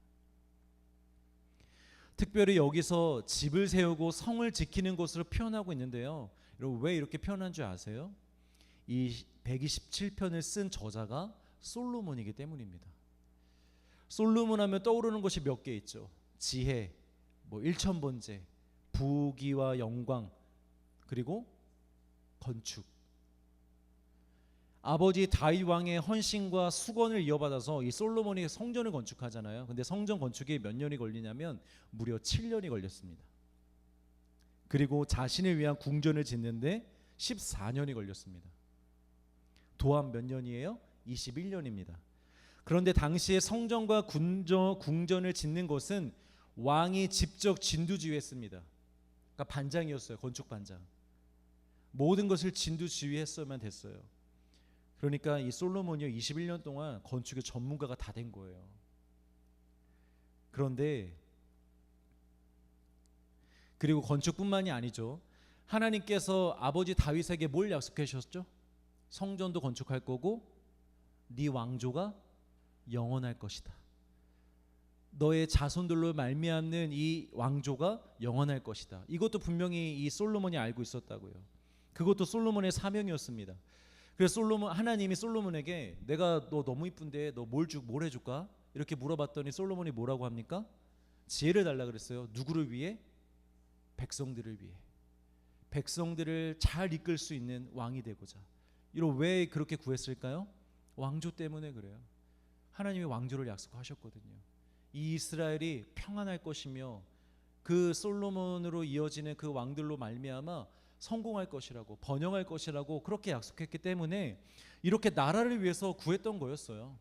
특별히 여기서 집을 세우고 성을 지키는 것으로 표현하고 있는데요. 여러분, 왜 이렇게 표현한 줄 아세요? 이 127편을 쓴 저자가 솔로몬이기 때문입니다. 솔로몬 하면 떠오르는 것이 몇 개 있죠. 지혜, 일천번제, 부귀와 영광, 그리고 건축. 아버지 다윗 왕의 헌신과 수건을 이어받아서 이 솔로몬이 성전을 건축하잖아요. 근데 성전 건축이 몇 년이 걸리냐면 무려 7년이 걸렸습니다. 그리고 자신을 위한 궁전을 짓는데 14년이 걸렸습니다. 도합 몇 년이에요? 21년입니다. 그런데 당시에 성전과 궁전을 짓는 것은 왕이 직접 진두지휘했습니다. 그러니까 반장이었어요. 건축 반장. 모든 것을 진두지휘했어야만 됐어요. 그러니까 이 솔로몬이요 21년 동안 건축의 전문가가 다 된 거예요. 그런데 그리고 건축뿐만이 아니죠. 하나님께서 아버지 다윗에게 뭘 약속하셨죠? 성전도 건축할 거고 네 왕조가 영원할 것이다. 너의 자손들로 말미암는 이 왕조가 영원할 것이다. 이것도 분명히 이 솔로몬이 알고 있었다고요. 그것도 솔로몬의 사명이었습니다. 그래서 하나님이 솔로몬에게 내가 너 너무 이쁜데 너 뭘 해줄까? 이렇게 물어봤더니 솔로몬이 뭐라고 합니까? 지혜를 달라 그랬어요. 누구를 위해? 백성들을 위해. 백성들을 잘 이끌 수 있는 왕이 되고자. 왜 그렇게 구했을까요? 왕조 때문에 그래요. 하나님이 왕조를 약속하셨거든요. 이 이스라엘이 평안할 것이며 그 솔로몬으로 이어지는 그 왕들로 말미암아 성공할 것이라고, 번영할 것이라고 그렇게 약속했기 때문에 이렇게 나라를 위해서 구했던 거였어요.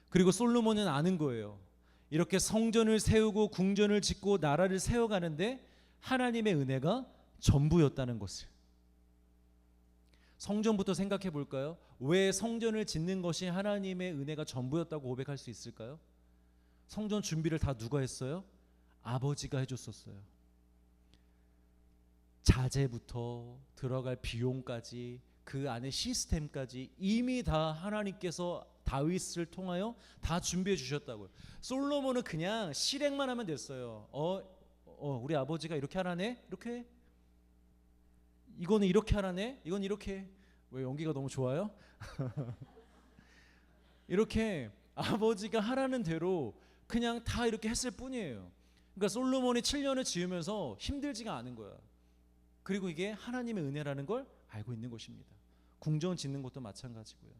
그리고 솔로몬은 아는 거예요. 이렇게 성전을 세우고 궁전을 짓고 나라를 세워가는데 하나님의 은혜가 전부였다는 것을. 성전부터 생각해 볼까요? 왜 성전을 짓는 것이 하나님의 은혜가 전부였다고 고백할 수 있을까요? 성전 준비를 다 누가 했어요? 아버지가 해줬었어요. 자재부터 들어갈 비용까지 그 안에 시스템까지 이미 다 하나님께서 다윗을 통하여 다 준비해 주셨다고요. 솔로몬은 그냥 실행만 하면 됐어요. 우리 아버지가 이렇게 하라네, 이렇게 해. 이거는 이렇게 하라네, 이건 이렇게 해. 왜 연기가 너무 좋아요? 이렇게 아버지가 하라는 대로 그냥 다 이렇게 했을 뿐이에요. 그러니까 솔로몬이 7년을 지으면서 힘들지가 않은 거야. 그리고 이게 하나님의 은혜라는 걸 알고 있는 것입니다. 궁전 짓는 것도 마찬가지고요.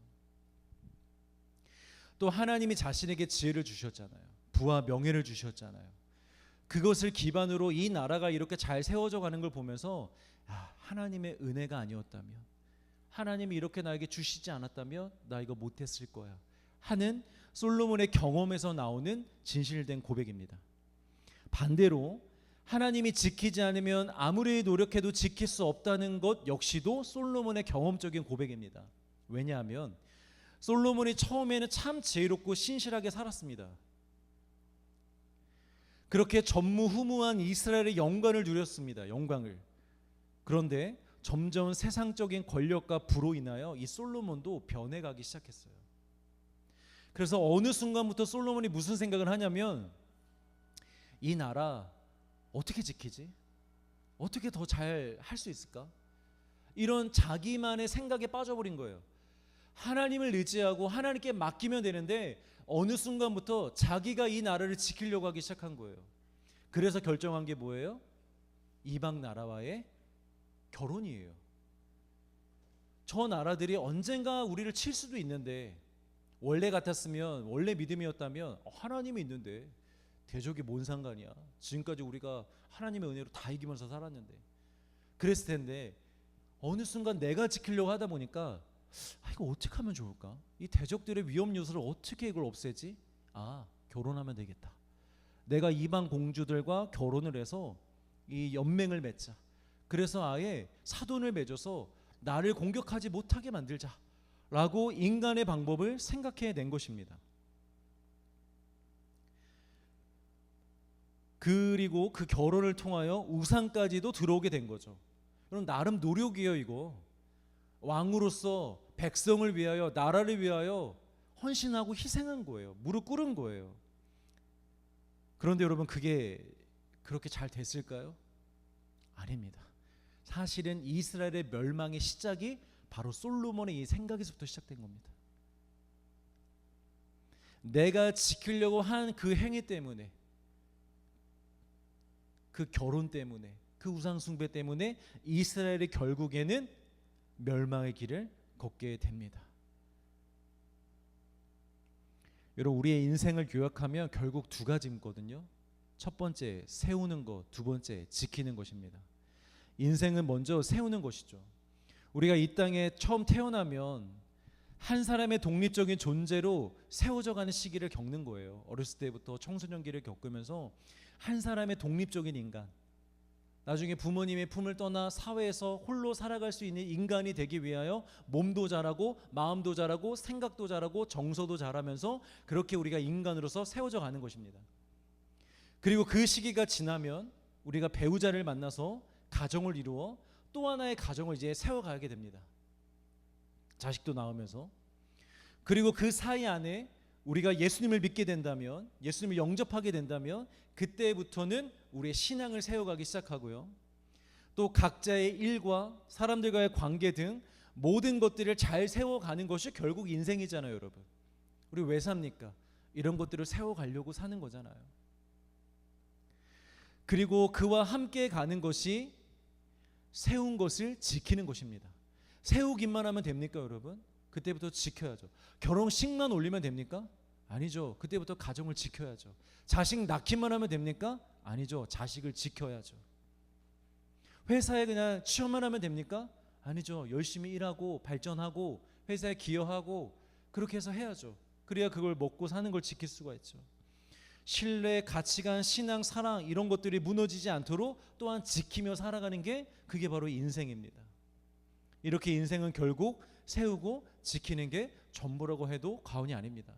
또 하나님이 자신에게 지혜를 주셨잖아요. 부와 명예를 주셨잖아요. 그것을 기반으로 이 나라가 이렇게 잘 세워져 가는 걸 보면서 하나님의 은혜가 아니었다면, 하나님이 이렇게 나에게 주시지 않았다면 나 이거 못했을 거야 하는 솔로몬의 경험에서 나오는 진실된 고백입니다. 반대로 하나님이 지키지 않으면 아무리 노력해도 지킬 수 없다는 것 역시도 솔로몬의 경험적인 고백입니다. 왜냐하면 솔로몬이 처음에는 참 지혜롭고 신실하게 살았습니다. 그렇게 전무후무한 이스라엘의 영광을 누렸습니다. 영광을. 그런데 점점 세상적인 권력과 부로 인하여 이 솔로몬도 변해가기 시작했어요. 그래서 어느 순간부터 솔로몬이 무슨 생각을 하냐면, 이 나라 어떻게 지키지? 어떻게 더 잘 할 수 있을까? 이런 자기만의 생각에 빠져버린 거예요. 하나님을 의지하고 하나님께 맡기면 되는데 어느 순간부터 자기가 이 나라를 지키려고 하기 시작한 거예요. 그래서 결정한 게 뭐예요? 이방 나라와의 결혼이에요. 저 나라들이 언젠가 우리를 칠 수도 있는데, 원래 같았으면, 원래 믿음이었다면 하나님이 있는데 대적이 뭔 상관이야, 지금까지 우리가 하나님의 은혜로 다 이기면서 살았는데, 그랬을 텐데 어느 순간 내가 지키려고 하다 보니까 이거 어떻게 하면 좋을까? 이 대적들의 위험 요소를 어떻게 이걸 없애지? 결혼하면 되겠다. 내가 이방 공주들과 결혼을 해서 이 연맹을 맺자. 그래서 아예 사돈을 맺어서 나를 공격하지 못하게 만들자 라고 인간의 방법을 생각해낸 것입니다. 그리고 그 결혼을 통하여 우상까지도 들어오게 된 거죠. 그럼 나름 노력이에요. 이거 왕으로서 백성을 위하여, 나라를 위하여 헌신하고 희생한 거예요. 무릎 꿇은 거예요. 그런데 여러분, 그게 그렇게 잘 됐을까요? 아닙니다. 사실은 이스라엘의 멸망의 시작이 바로 솔로몬의 이 생각에서부터 시작된 겁니다. 내가 지키려고 한 그 행위 때문에, 그 결혼 때문에, 그 우상 숭배 때문에 이스라엘이 결국에는 멸망의 길을 걷게 됩니다. 여러분, 우리의 인생을 요약하면 결국 두 가지거든요. 첫 번째, 세우는 것, 두 번째, 지키는 것입니다. 인생은 먼저 세우는 것이죠. 우리가 이 땅에 처음 태어나면 한 사람의 독립적인 존재로 세워져 가는 시기를 겪는 거예요. 어렸을 때부터 청소년기를 겪으면서 한 사람의 독립적인 인간, 나중에 부모님의 품을 떠나 사회에서 홀로 살아갈 수 있는 인간이 되기 위하여 몸도 자라고 마음도 자라고 생각도 자라고 정서도 자라면서 그렇게 우리가 인간으로서 세워져 가는 것입니다. 그리고 그 시기가 지나면 우리가 배우자를 만나서 가정을 이루어 또 하나의 가정을 이제 세워가게 됩니다. 자식도 낳으면서. 그리고 그 사이 안에 우리가 예수님을 믿게 된다면, 예수님을 영접하게 된다면 그때부터는 우리의 신앙을 세워가기 시작하고요. 또 각자의 일과 사람들과의 관계 등 모든 것들을 잘 세워가는 것이 결국 인생이잖아요, 여러분. 우리 왜 삽니까? 이런 것들을 세워가려고 사는 거잖아요. 그리고 그와 함께 가는 것이 세운 것을 지키는 것입니다. 세우기만 하면 됩니까, 여러분? 그때부터 지켜야죠. 결혼식만 올리면 됩니까? 아니죠. 그때부터 가정을 지켜야죠. 자식 낳기만 하면 됩니까? 아니죠. 자식을 지켜야죠. 회사에 그냥 취업만 하면 됩니까? 아니죠. 열심히 일하고 발전하고 회사에 기여하고 그렇게 해서 해야죠. 그래야 그걸 먹고 사는 걸 지킬 수가 있죠. 신뢰, 가치관, 신앙, 사랑 이런 것들이 무너지지 않도록 또한 지키며 살아가는 게 그게 바로 인생입니다. 이렇게 인생은 결국 세우고 지키는 게 전부라고 해도 과언이 아닙니다.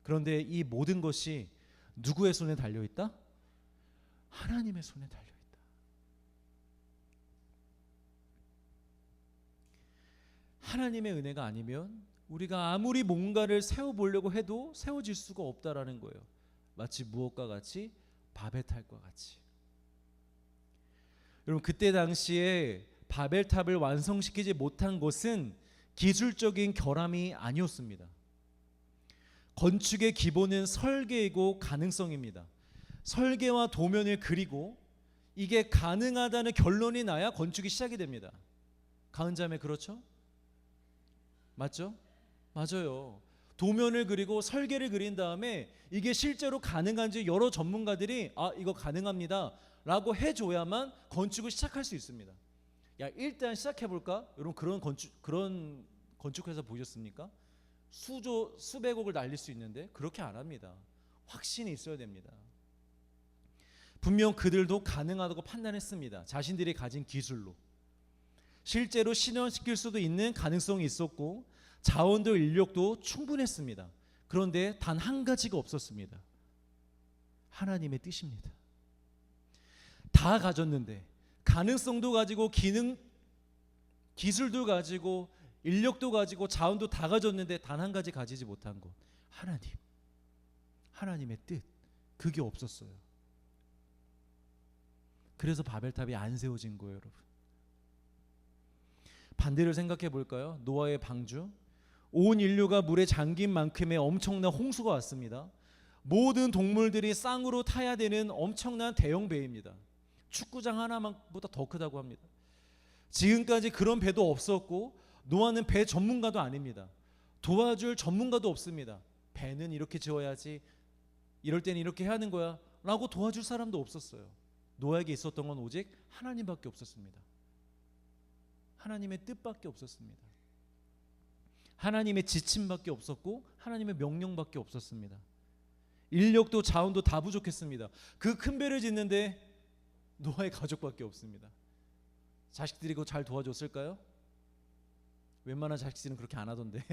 그런데 이 모든 것이 누구의 손에 달려있다? 하나님의 손에 달려있다. 하나님의 은혜가 아니면 우리가 아무리 뭔가를 세워보려고 해도 세워질 수가 없다라는 거예요. 마치 무엇과 같이? 바베탈과 같이. 여러분 그때 당시에 바벨탑을 완성시키지 못한 것은 기술적인 결함이 아니었습니다. 건축의 기본은 설계이고 가능성입니다. 설계와 도면을 그리고 이게 가능하다는 결론이 나야 건축이 시작이 됩니다. 가은자매 그렇죠? 맞죠? 맞아요. 도면을 그리고 설계를 그린 다음에 이게 실제로 가능한지 여러 전문가들이 이거 가능합니다 라고 해줘야만 건축을 시작할 수 있습니다. 야 일단 시작해볼까? 여러분 그런 건축회사 보셨습니까? 수백억을 날릴 수 있는데 그렇게 안 합니다. 확신이 있어야 됩니다. 분명 그들도 가능하다고 판단했습니다. 자신들이 가진 기술로. 실제로 실현시킬 수도 있는 가능성이 있었고 자원도 인력도 충분했습니다. 그런데 단 한 가지가 없었습니다. 하나님의 뜻입니다. 다 가졌는데 가능성도 가지고 기술도 가지고 인력도 가지고 자원도 다 가졌는데 단 한 가지 가지지 못한 것, 하나님의 뜻, 그게 없었어요. 그래서 바벨탑이 안 세워진 거예요, 여러분. 반대를 생각해 볼까요? 노아의 방주. 온 인류가 물에 잠긴 만큼의 엄청난 홍수가 왔습니다. 모든 동물들이 쌍으로 타야 되는 엄청난 대형 배입니다. 축구장 하나만보다 더 크다고 합니다. 지금까지 그런 배도 없었고 노아는 배 전문가도 아닙니다. 도와줄 전문가도 없습니다. 배는 이렇게 지어야지, 이럴 때는 이렇게 해야 하는 거야 라고 도와줄 사람도 없었어요. 노아에게 있었던 건 오직 하나님밖에 없었습니다. 하나님의 뜻밖에 없었습니다. 하나님의 지침밖에 없었고 하나님의 명령밖에 없었습니다. 인력도 자원도 다 부족했습니다. 그 큰 배를 짓는데 노아의 가족밖에 없습니다. 자식들이 그거 잘 도와줬을까요? 웬만한 자식들은 그렇게 안 하던데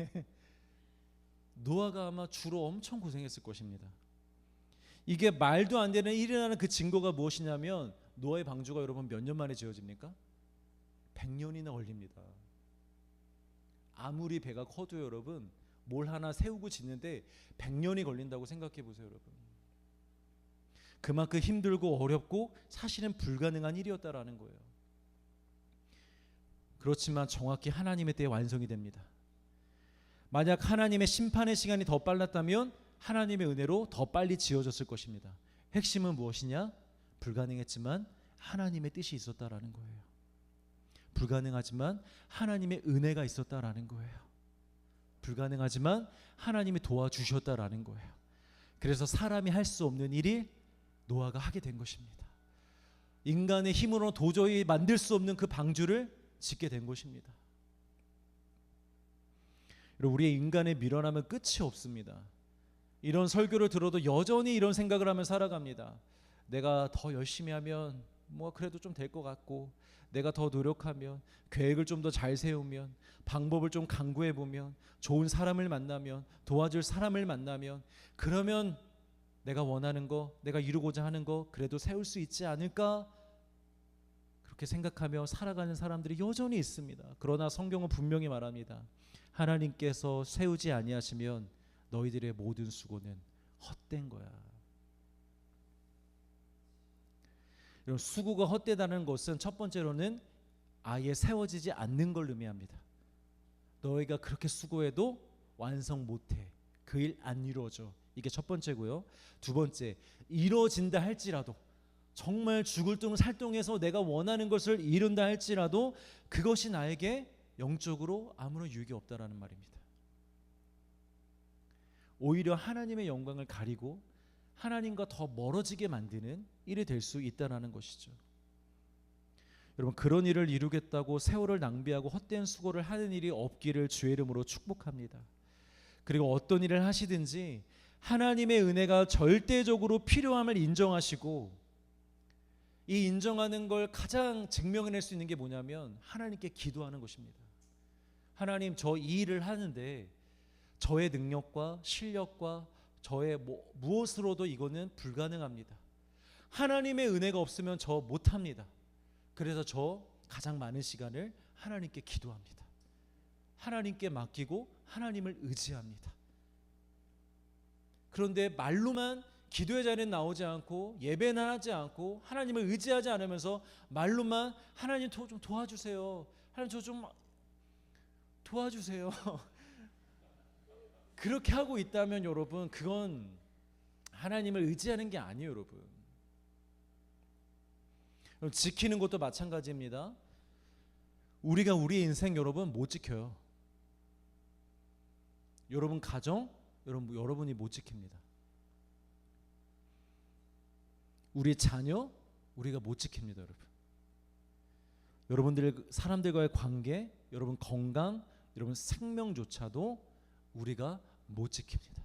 노아가 아마 주로 엄청 고생했을 것입니다. 이게 말도 안 되는 일이라는 그 증거가 무엇이냐면 노아의 방주가 여러분 몇 년 만에 지어집니까? 100년이나 걸립니다. 아무리 배가 커도 여러분 뭘 하나 세우고 짓는데 100년이 걸린다고 생각해 보세요, 여러분. 그만큼 힘들고 어렵고 사실은 불가능한 일이었다라는 거예요. 그렇지만 정확히 하나님의 때에 완성이 됩니다. 만약 하나님의 심판의 시간이 더 빨랐다면 하나님의 은혜로 더 빨리 지어졌을 것입니다. 핵심은 무엇이냐? 불가능했지만 하나님의 뜻이 있었다라는 거예요. 불가능하지만 하나님의 은혜가 있었다라는 거예요. 불가능하지만 하나님이 도와주셨다라는 거예요. 그래서 사람이 할 수 없는 일이 노아가 하게 된 것입니다. 인간의 힘으로 도저히 만들 수 없는 그 방주를 짓게 된 것입니다. 우리의 인간의 미련함은 끝이 없습니다. 이런 설교를 들어도 여전히 이런 생각을 하며 살아갑니다. 내가 더 열심히 하면 뭐 그래도 좀 될 것 같고, 내가 더 노력하면, 계획을 좀 더 잘 세우면, 방법을 좀 강구해 보면, 좋은 사람을 만나면, 도와줄 사람을 만나면, 그러면 내가 원하는 거, 내가 이루고자 하는 거 그래도 세울 수 있지 않을까? 그렇게 생각하며 살아가는 사람들이 여전히 있습니다. 그러나 성경은 분명히 말합니다. 하나님께서 세우지 아니하시면 너희들의 모든 수고는 헛된 거야. 이런 수고가 헛되다는 것은 첫 번째로는 아예 세워지지 않는 걸 의미합니다. 너희가 그렇게 수고해도 완성 못해. 그 일 안 이루어져. 이게 첫 번째고요. 두 번째, 이루어진다 할지라도, 정말 죽을 둥 살둥해서 내가 원하는 것을 이룬다 할지라도 그것이 나에게 영적으로 아무런 유익이 없다라는 말입니다. 오히려 하나님의 영광을 가리고 하나님과 더 멀어지게 만드는 일이 될 수 있다는 것이죠. 여러분, 그런 일을 이루겠다고 세월을 낭비하고 헛된 수고를 하는 일이 없기를 주의 이름으로 축복합니다. 그리고 어떤 일을 하시든지 하나님의 은혜가 절대적으로 필요함을 인정하시고, 이 인정하는 걸 가장 증명해낼 수 있는 게 뭐냐면 하나님께 기도하는 것입니다. 하나님, 저 이 일을 하는데 저의 능력과 실력과 저의 무엇으로도 이거는 불가능합니다. 하나님의 은혜가 없으면 저 못합니다. 그래서 저 가장 많은 시간을 하나님께 기도합니다. 하나님께 맡기고 하나님을 의지합니다. 그런데 말로만 기도의 자리에 나오지 않고 예배는 하지 않고 하나님을 의지하지 않으면서 말로만 하나님 좀 도와주세요. 하나님 저 좀 도와주세요. 그렇게 하고 있다면 여러분 그건 하나님을 의지하는 게 아니에요, 여러분. 지키는 것도 마찬가지입니다. 우리가 우리의 인생 여러분 못 지켜요. 여러분 가정 여러분이 못 지킵니다. 우리 자녀 우리가 못 지킵니다, 여러분. 여러분들 사람들과의 관계, 여러분 건강, 여러분 생명조차도 우리가 못 지킵니다.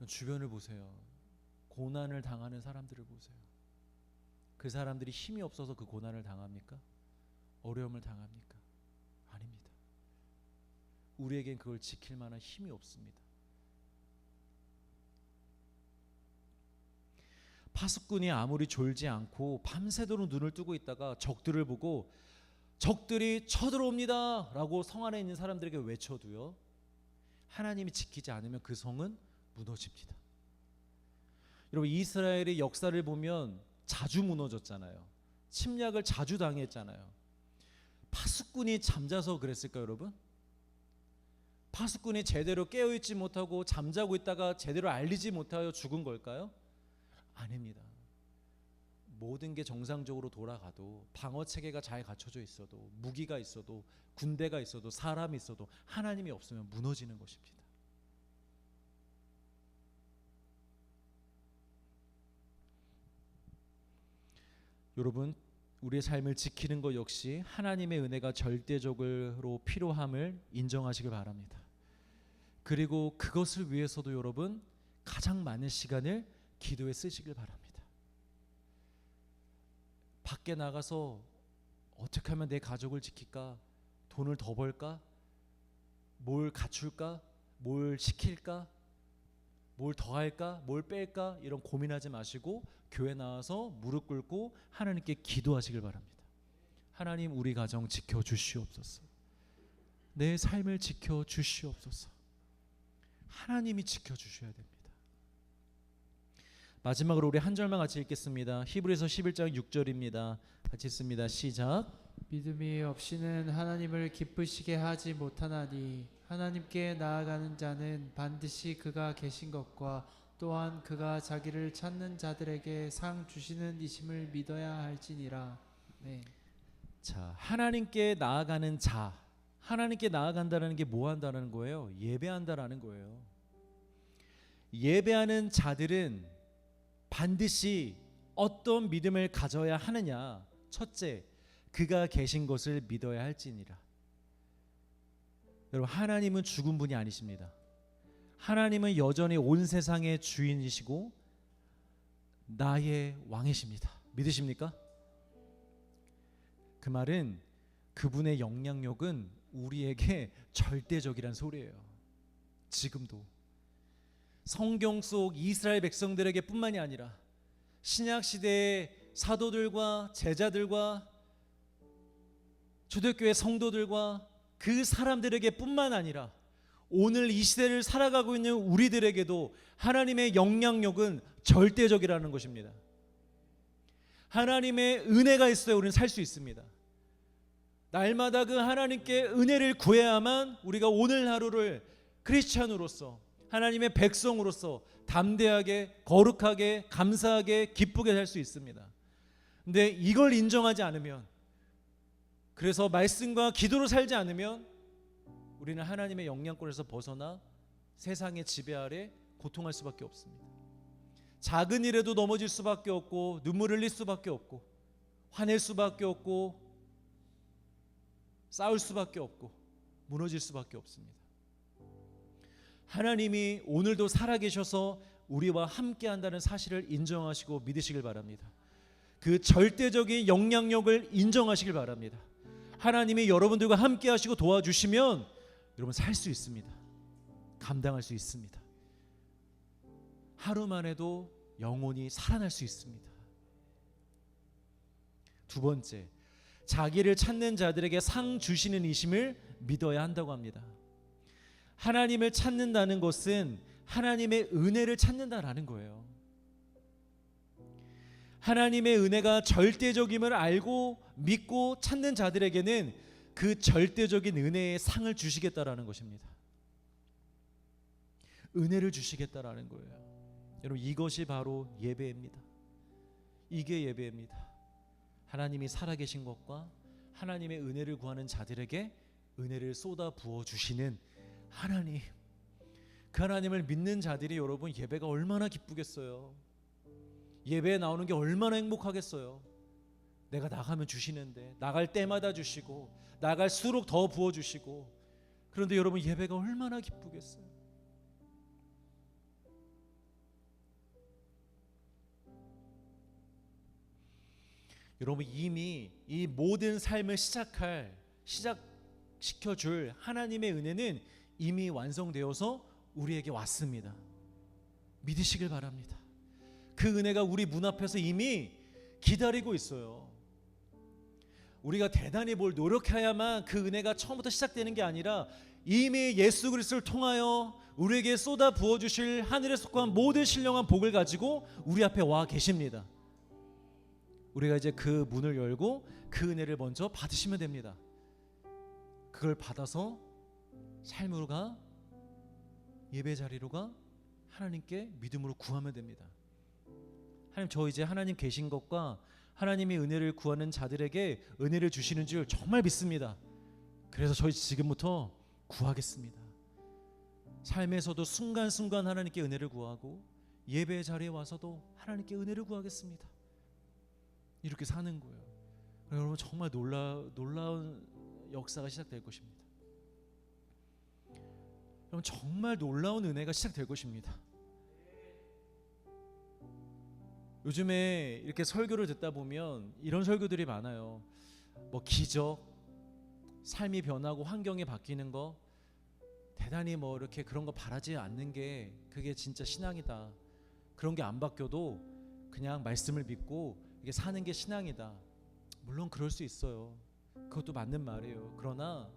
주변을 보세요. 고난을 당하는 사람들을 보세요. 그 사람들이 힘이 없어서 그 고난을 당합니까? 어려움을 당합니까? 아닙니다. 우리에겐 그걸 지킬 만한 힘이 없습니다. 파수꾼이 아무리 졸지 않고 밤새도록 눈을 뜨고 있다가 적들을 보고 적들이 쳐들어옵니다 라고 성 안에 있는 사람들에게 외쳐도요, 하나님이 지키지 않으면 그 성은 무너집니다. 여러분 이스라엘의 역사를 보면 자주 무너졌잖아요. 침략을 자주 당했잖아요. 파수꾼이 잠자서 그랬을까요, 여러분? 파수꾼이 제대로 깨어있지 못하고 잠자고 있다가 제대로 알리지 못하여 죽은 걸까요? 아닙니다. 모든 게 정상적으로 돌아가도 방어 체계가 잘 갖춰져 있어도 무기가 있어도 군대가 있어도 사람이 있어도 하나님이 없으면 무너지는 것입니다. 여러분 우리의 삶을 지키는 것 역시 하나님의 은혜가 절대적으로 필요함을 인정하시길 바랍니다. 그리고 그것을 위해서도 여러분 가장 많은 시간을 기도에 쓰시길 바랍니다. 밖에 나가서 어떻게 하면 내 가족을 지킬까? 돈을 더 벌까? 뭘 갖출까? 뭘 시킬까? 뭘 더할까? 뭘 뺄까? 이런 고민하지 마시고 교회 나와서 무릎 꿇고 하나님께 기도하시길 바랍니다. 하나님 우리 가정 지켜주시옵소서. 내 삶을 지켜주시옵소서. 하나님이 지켜주셔야 됩니다. 마지막으로 우리 한 절만 같이 읽겠습니다. 히브리서 11장 6절입니다. 같이 읽습니다. 시작. 믿음이 없이는 하나님을 기쁘시게 하지 못하나니 하나님께 나아가는 자는 반드시 그가 계신 것과 또한 그가 자기를 찾는 자들에게 상 주시는 이심을 믿어야 할지니라. 네. 자, 하나님께 나아가는 자, 하나님께 나아간다는 게 뭐 한다는 거예요? 예배한다라는 거예요. 예배하는 자들은 반드시 어떤 믿음을 가져야 하느냐? 첫째, 그가 계신 것을 믿어야 할지니라. 여러분 하나님은 죽은 분이 아니십니다. 하나님은 여전히 온 세상의 주인이시고 나의 왕이십니다. 믿으십니까? 그 말은 그분의 영향력은 우리에게 절대적이란 소리예요. 지금도 성경 속 이스라엘 백성들에게 뿐만이 아니라 신약 시대의 사도들과 제자들과 초대교회 성도들과 그 사람들에게 뿐만 아니라 오늘 이 시대를 살아가고 있는 우리들에게도 하나님의 영향력은 절대적이라는 것입니다. 하나님의 은혜가 있어야 우리는 살 수 있습니다. 날마다 그 하나님께 은혜를 구해야만 우리가 오늘 하루를 크리스찬으로서 하나님의 백성으로서 담대하게 거룩하게 감사하게 기쁘게 살 수 있습니다. 근데 이걸 인정하지 않으면, 그래서 말씀과 기도로 살지 않으면 우리는 하나님의 영향권에서 벗어나 세상의 지배 아래 고통할 수밖에 없습니다. 작은 일에도 넘어질 수밖에 없고 눈물 흘릴 수밖에 없고 화낼 수밖에 없고 싸울 수밖에 없고 무너질 수밖에 없습니다. 하나님이 오늘도 살아계셔서 우리와 함께한다는 사실을 인정하시고 믿으시길 바랍니다. 그 절대적인 영향력을 인정하시길 바랍니다. 하나님이 여러분들과 함께하시고 도와주시면 여러분 살 수 있습니다. 감당할 수 있습니다. 하루만 해도 영혼이 살아날 수 있습니다. 두 번째, 자기를 찾는 자들에게 상 주시는 이심을 믿어야 한다고 합니다. 하나님을 찾는다는 것은 하나님의 은혜를 찾는다라는 거예요. 하나님의 은혜가 절대적임을 알고 믿고 찾는 자들에게는 그 절대적인 은혜의 상을 주시겠다라는 것입니다. 은혜를 주시겠다라는 거예요. 여러분, 이것이 바로 예배입니다. 이게 예배입니다. 하나님이 살아계신 것과 하나님의 은혜를 구하는 자들에게 은혜를 쏟아 부어 주시는 하나님, 그 하나님을 믿는 자들이 여러분 예배가 얼마나 기쁘겠어요. 예배에 나오는 게 얼마나 행복하겠어요. 내가 나가면 주시는데, 나갈 때마다 주시고 나갈수록 더 부어주시고, 그런데 여러분 예배가 얼마나 기쁘겠어요. 여러분, 이미 이 모든 삶을 시작시켜줄 하나님의 은혜는 이미 완성되어서 우리에게 왔습니다. 믿으시길 바랍니다. 그 은혜가 우리 문 앞에서 이미 기다리고 있어요. 우리가 대단히 뭘 노력해야만 그 은혜가 처음부터 시작되는 게 아니라 이미 예수 그리스도를 통하여 우리에게 쏟아 부어주실 하늘에 속한 모든 신령한 복을 가지고 우리 앞에 와 계십니다. 우리가 이제 그 문을 열고 그 은혜를 먼저 받으시면 됩니다. 그걸 받아서 삶으로 가, 예배 자리로 가, 하나님께 믿음으로 구하면 됩니다. 하나님, 저 이제 하나님 계신 것과 하나님의 은혜를 구하는 자들에게 은혜를 주시는 줄 정말 믿습니다. 그래서 저희 지금부터 구하겠습니다. 삶에서도 순간순간 하나님께 은혜를 구하고 예배 자리에 와서도 하나님께 은혜를 구하겠습니다. 이렇게 사는 거예요. 여러분, 정말 놀라운 역사가 시작될 것입니다. 여러분, 정말 놀라운 은혜가 시작될 것입니다. 요즘에 이렇게 설교를 듣다 보면 이런 설교들이 많아요. 뭐 기적, 삶이 변하고 환경이 바뀌는 거, 대단히 뭐 이렇게 그런 거 바라지 않는 게 그게 진짜 신앙이다. 그런 게 안 바뀌어도 그냥 말씀을 믿고 이게 사는 게 신앙이다. 물론 그럴 수 있어요. 그것도 맞는 말이에요. 그러나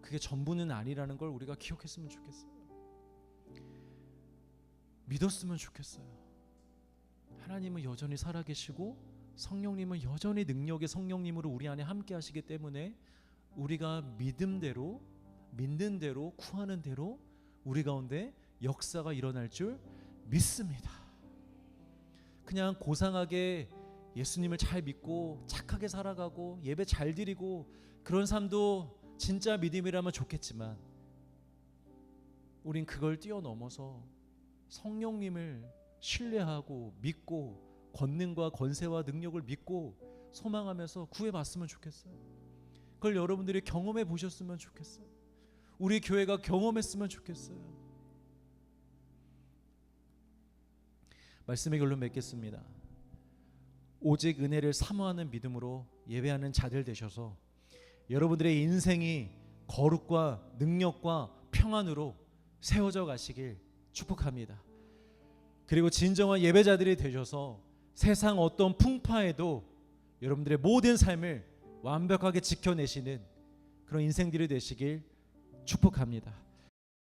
그게 전부는 아니라는 걸 우리가 기억했으면 좋겠어요. 믿었으면 좋겠어요. 하나님은 여전히 살아계시고 성령님은 여전히 능력의 성령님으로 우리 안에 함께 하시기 때문에 우리가 믿는 대로 구하는 대로 우리 가운데 역사가 일어날 줄 믿습니다. 그냥 고상하게 예수님을 잘 믿고 착하게 살아가고 예배 잘 드리고 그런 삶도 진짜 믿음이라면 좋겠지만, 우린 그걸 뛰어넘어서 성령님을 신뢰하고 믿고 권능과 권세와 능력을 믿고 소망하면서 구해봤으면 좋겠어요. 그걸 여러분들이 경험해 보셨으면 좋겠어요. 우리 교회가 경험했으면 좋겠어요. 말씀의 결론 맺겠습니다. 오직 은혜를 사모하는 믿음으로 예배하는 자들 되셔서 여러분들의 인생이 거룩과 능력과 평안으로 세워져 가시길 축복합니다. 그리고 진정한 예배자들이 되셔서 세상 어떤 풍파에도 여러분들의 모든 삶을 완벽하게 지켜내시는 그런 인생들이 되시길 축복합니다.